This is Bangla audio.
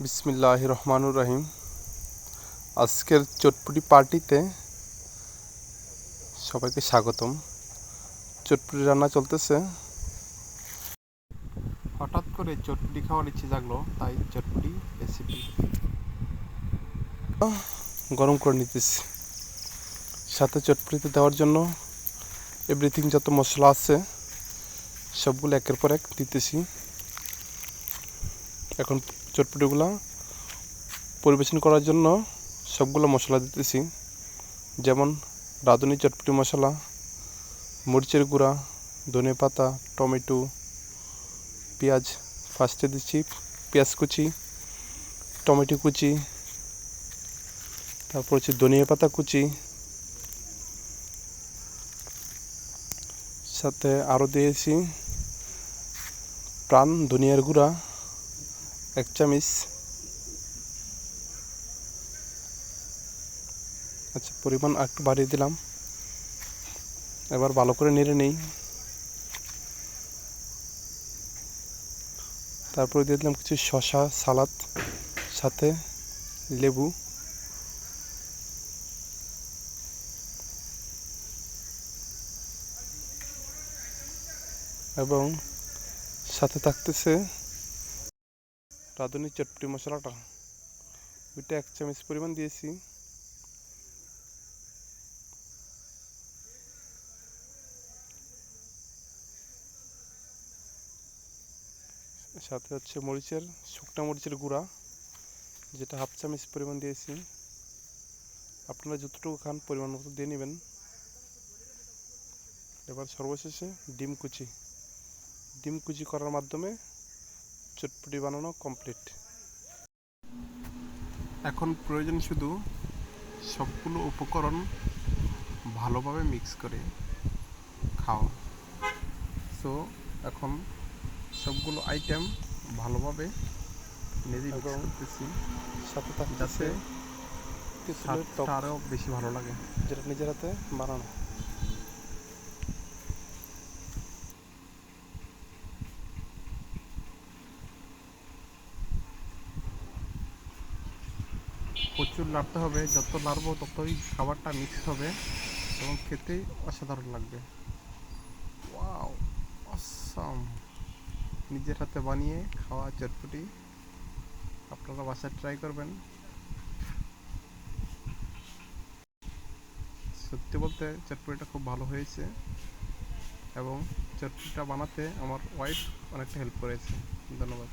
বিসমিল্লাহির রহমানুর রহিম। আজকের চটপটি পার্টিতে সবাইকে স্বাগতম। চটপটি রান্না চলতেছে। হঠাৎ করে চটপটি খাওয়ার ইচ্ছে জাগলো, তাই চটপটি রেসিপি গরম করে নিতেছি। সাথে চটপটিতে দেওয়ার জন্য এভরিথিং যত মশলা আছে সবগুলো একের পর এক দিতেছি। এখন চটপটিগুলো পরিবেশন করার জন্য সবগুলো মশলা দিতেছি, যেমন রাঁধুনি চটপটি মশলা, মরিচের গুঁড়া, ধনেপাতা, টমেটো, পেঁয়াজ। ফার্স্টে দিচ্ছি পেঁয়াজ কুচি, টমেটো কুচি, তারপর হচ্ছে ধনিয়া পাতা কুচি, সাথে আরও দিয়েছি প্রাণ ধনিয়ার গুঁড়া 1 চামচ। আচ্ছা, পরিমাণ একটু বাড়িয়ে দিলাম। এবার ভালো করে নেড়ে নেই। তারপরে দিয়ে দিলাম কিছু শসা সালাদ, সাথে লেবু। এবং সাথে থাকতেছে রাঁধুনি চটপটি মশলাটা, ওইটা 1 চামচ পরিমাণ দিয়েছি। সাথে হচ্ছে শুকনা মরিচের গুঁড়া, যেটা 1/2 চামচ পরিমাণ দিয়েছি। আপনারা যতটুকু খান পরিমাণ মতো দিয়ে নেবেন। এবার সর্বশেষে ডিম কুচি করার মাধ্যমে চটপটি বানানো কমপ্লিট। এখন প্রয়োজন শুধু সবগুলো উপকরণ ভালোভাবে মিক্স করে খাওয়া। সো এখন সবগুলো আইটেম ভালোভাবে নেড়ে মিক্স করতেছি, সাথে থাকতেছে তেঁতুলের টক, আরও বেশি ভালো লাগে, যেটা নিজের হাতে বানানো। প্রচুর নাড়তে হবে, যত নাড়বো ততই খাবারটা মিক্স হবে এবং খেতেই অসাধারণ লাগবে। Wow, awesome! নিজের হাতে বানিয়ে খাওয়া চটপটি আপনারা বাসায় ট্রাই করবেন। সত্যি বলতে চটপটিটা খুব ভালো হয়েছে এবং চটপটিটা বানাতে আমার ওয়াইফ অনেকটা হেল্প করেছে। ধন্যবাদ।